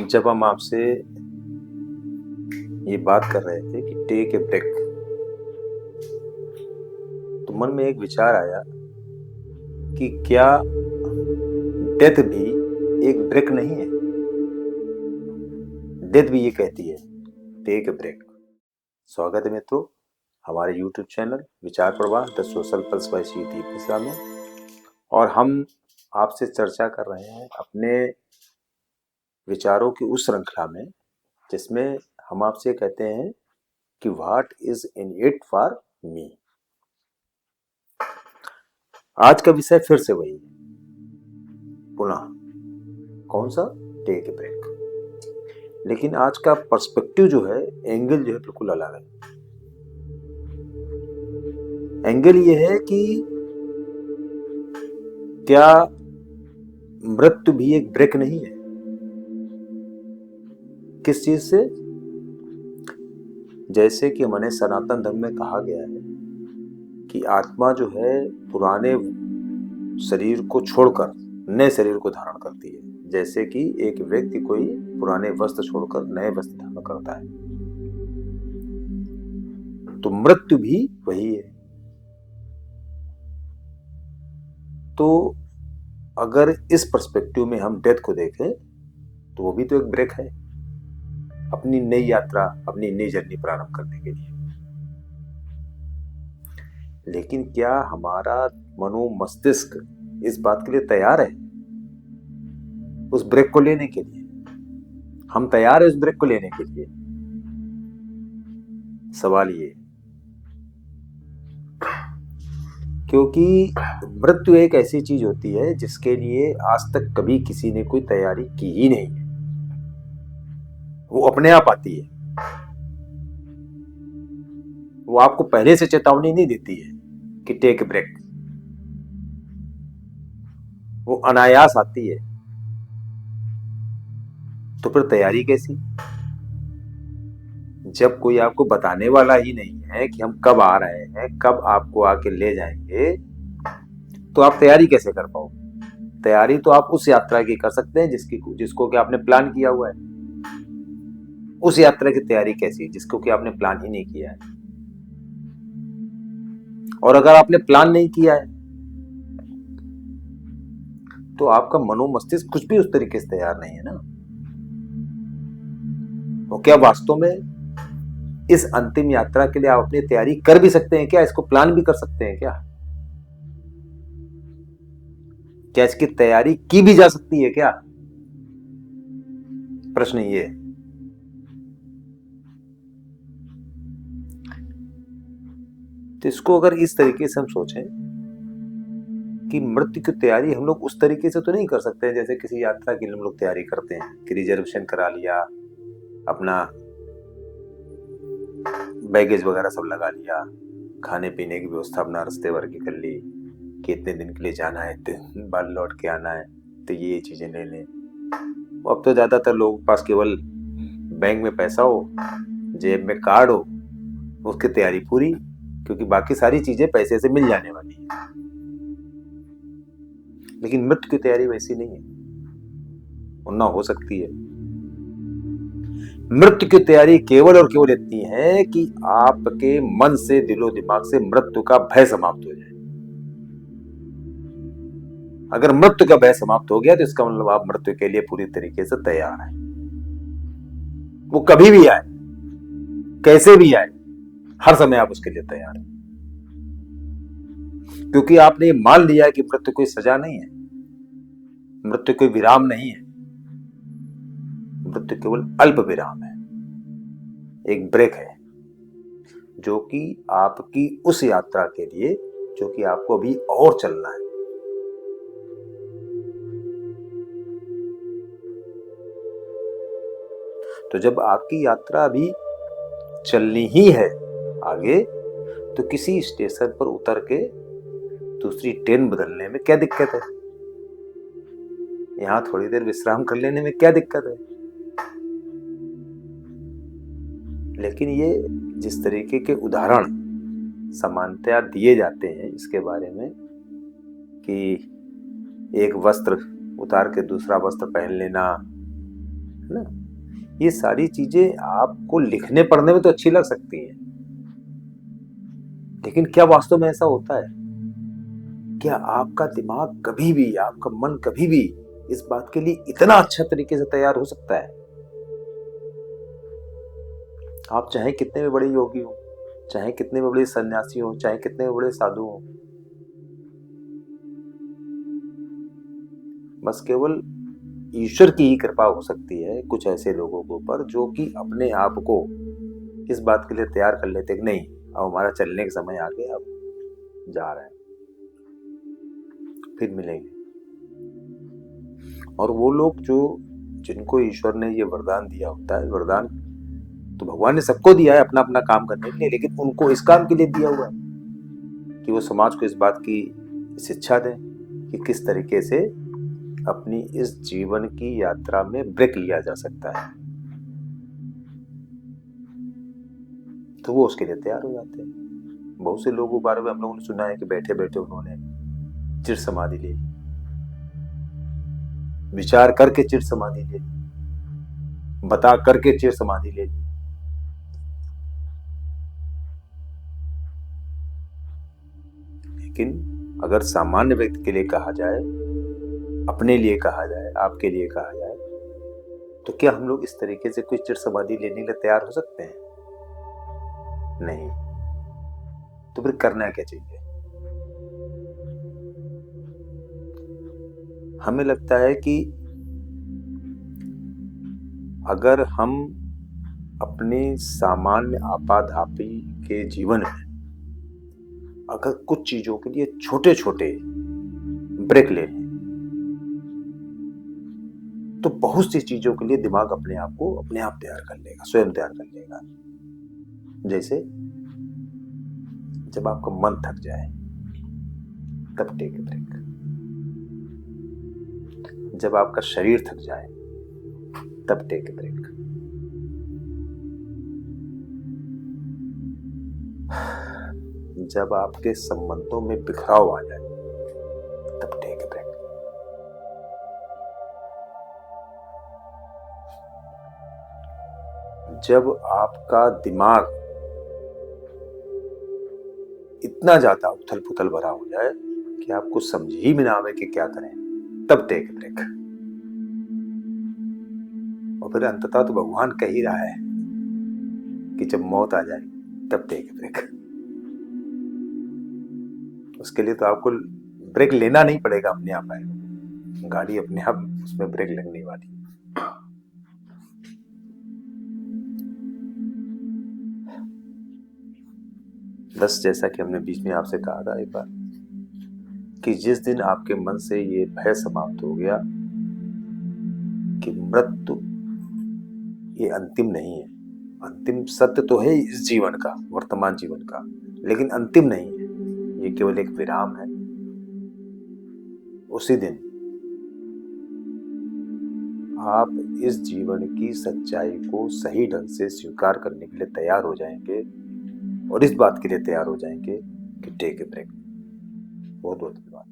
जब हम आपसे ये बात कर रहे थे कि टेक ए ब्रेक, तो मन में एक विचार आया कि क्या डेथ भी एक ब्रेक नहीं है? डेथ भी ये कहती है टेक ए ब्रेक। स्वागत है मित्रों हमारे YouTube channel Vichar Pravah the social pulse by Shri Deep Mishra में। और हम आपसे चर्चा कर रहे हैं अपने विचारों की उस श्रृंखला में जिसमें हम आपसे कहते हैं कि what is in it for me. आज का विषय फिर से वही है, पुनः कौन सा? Take a break. लेकिन आज का पर्सपेक्टिव जो है, एंगल जो है बिल्कुल अलग है। एंगल ये है कि क्या मृत्यु भी एक ब्रेक नहीं है? किस चीज से? जैसे कि हमारे सनातन धर्म में कहा गया है कि आत्मा जो है पुराने शरीर को छोड़कर नए शरीर को धारण करती है, जैसे कि एक व्यक्ति कोई पुराने वस्त्र छोड़कर नए वस्त्र धारण करता है। तो मृत्यु भी वही है। तो अगर इस पर्सपेक्टिव में हम डेथ को देखें तो वो भी तो एक ब्रेक है अपनी नई यात्रा, अपनी नई जर्नी प्रारंभ करने के लिए। लेकिन क्या हमारा मनो मस्तिष्क इस बात के लिए तैयार है उस ब्रेक को लेने के लिए? हम तैयार है उस ब्रेक को लेने के लिए? सवाल ये, क्योंकि मृत्यु एक ऐसी चीज होती है जिसके लिए आज तक कभी किसी ने कोई तैयारी की ही नहीं है। वो अपने आप आती है, वो आपको पहले से चेतावनी नहीं देती है कि टेक ब्रेक। वो अनायास आती है। तो फिर तैयारी कैसी, जब कोई आपको बताने वाला ही नहीं है कि हम कब आ रहे हैं, कब आपको आके ले जाएंगे, तो आप तैयारी कैसे कर पाओगे? तैयारी तो आप उस यात्रा की कर सकते हैं जिसको कि आपने प्लान किया हुआ है। उस यात्रा की तैयारी कैसी जिसको कि आपने प्लान ही नहीं किया है? और अगर आपने प्लान नहीं किया है तो आपका मनोमस्तिष्क कुछ भी उस तरीके से तैयार नहीं है ना। तो क्या वास्तव में इस अंतिम यात्रा के लिए आप अपनी तैयारी कर भी सकते हैं क्या? इसको प्लान भी कर सकते हैं क्या? क्या इसकी तैयारी की भी जा सकती है क्या? प्रश्न ये है। तो इसको अगर इस तरीके से हम सोचें कि मृत्यु की तैयारी हम लोग उस तरीके से तो नहीं कर सकते जैसे किसी यात्रा के लिए हम लोग तैयारी करते हैं कि रिजर्वेशन करा लिया, अपना बैगेज वगैरह सब लगा लिया, खाने पीने की व्यवस्था अपना रास्ते भर की कर ली कि इतने दिन के लिए जाना है, इतने दिन बाद लौट के आना है, तो ये चीजें ले लें। अब तो ज्यादातर लोगों के पास केवल बैंक में पैसा हो, जेब में कार्ड हो, उसकी तैयारी पूरी, क्योंकि बाकी सारी चीजें पैसे से मिल जाने वाली है। लेकिन मृत्यु की तैयारी वैसी नहीं है, और ना हो सकती है। मृत्यु की तैयारी केवल और केवल इतनी है कि आपके मन से, दिलो दिमाग से मृत्यु का भय समाप्त हो जाए। अगर मृत्यु का भय समाप्त हो गया तो इसका मतलब आप मृत्यु के लिए पूरी तरीके से तैयार हैं। वो कभी भी आए, कैसे भी आए, हर समय आप उसके लिए तैयार हैं, क्योंकि आपने मान लिया कि मृत्यु कोई सजा नहीं है, मृत्यु कोई विराम नहीं है, मृत्यु केवल अल्प विराम है, एक ब्रेक है, जो कि आपकी उस यात्रा के लिए जो कि आपको अभी और चलना है। तो जब आपकी यात्रा अभी चलनी ही है आगे, तो किसी स्टेशन पर उतर के दूसरी ट्रेन बदलने में क्या दिक्कत है? यहां थोड़ी देर विश्राम कर लेने में क्या दिक्कत है? लेकिन ये जिस तरीके के उदाहरण सामान्यतया दिए जाते हैं इसके बारे में कि एक वस्त्र उतार के दूसरा वस्त्र पहन लेना, है ना। ये सारी चीजें आपको लिखने पढ़ने में तो अच्छी लग सकती हैं, लेकिन क्या वास्तव में ऐसा होता है? क्या आपका दिमाग कभी भी, आपका मन कभी भी इस बात के लिए इतना अच्छा तरीके से तैयार हो सकता है? आप चाहे कितने भी बड़े योगी हो, चाहे कितने भी बड़े सन्यासी हो, चाहे कितने भी बड़े साधु हो, बस केवल ईश्वर की ही कृपा हो सकती है कुछ ऐसे लोगों के ऊपर जो कि अपने आप को इस बात के लिए तैयार कर लेते कि नहीं, अब हमारा चलने का समय आ गया, अब जा रहे हैं, फिर मिलेंगे। और वो लोग जो, जिनको ईश्वर ने ये वरदान दिया होता है, वरदान तो भगवान ने सबको दिया है अपना अपना काम करने के लिए, लेकिन उनको इस काम के लिए दिया हुआ है कि वो समाज को इस बात की शिक्षा दें कि किस तरीके से अपनी इस जीवन की यात्रा में ब्रेक लिया जा सकता है। तो वो उसके लिए तैयार हो जाते हैं। बहुत से लोगों के बारे में हम लोगों ने सुना है कि बैठे बैठे उन्होंने चिर समाधि ले ली, विचार करके चिर समाधि ले ली, बता करके चिर समाधि ले ली। लेकिन अगर सामान्य व्यक्ति के लिए कहा जाए, अपने लिए कहा जाए, आपके लिए कहा जाए, तो क्या हम लोग इस तरीके से कोई चिर समाधि लेने के लिए तैयार हो सकते हैं? नहीं। तो फिर करना क्या चाहिए? हमें लगता है कि अगर हम अपने सामान्य आपाधापी के जीवन में अगर कुछ चीजों के लिए छोटे छोटे ब्रेक ले लें, तो बहुत सी चीजों के लिए दिमाग अपने आप को अपने आप तैयार कर लेगा, स्वयं तैयार कर लेगा। जैसे जब आपका मन थक जाए तब टेक ए ब्रेक, जब आपका शरीर थक जाए तब टेक ए ब्रेक, जब आपके संबंधों में बिखराव आ जाए तब टेक ए ब्रेक, जब आपका दिमाग इतना ज्यादा उथल पुथल भरा हो जाए कि आपको समझ ही में ना आवे कि क्या करें, तब टेक ए ब्रेक। और फिर अंततः तो भगवान कह ही रहा है कि जब मौत आ जाए तब टेक ए ब्रेक। उसके लिए तो आपको ब्रेक लेना नहीं पड़ेगा, अपने आप आएगा, गाड़ी अपने आप उसमें ब्रेक लगने वाली। बस जैसा कि हमने बीच में आपसे कहा था एक बार कि जिस दिन आपके मन से ये भय समाप्त हो गया कि मृत्यु ये अंतिम नहीं है, अंतिम सत्य तो है इस जीवन का, वर्तमान जीवन का, लेकिन अंतिम नहीं है, ये केवल एक विराम है। उसी दिन आप इस जीवन की सच्चाई को सही ढंग से स्वीकार करने के लिए तैयार हो जाएंगे और इस बात के लिए तैयार हो जाएंगे कि टेक ए ब्रेक। बहुत बहुत धन्यवाद।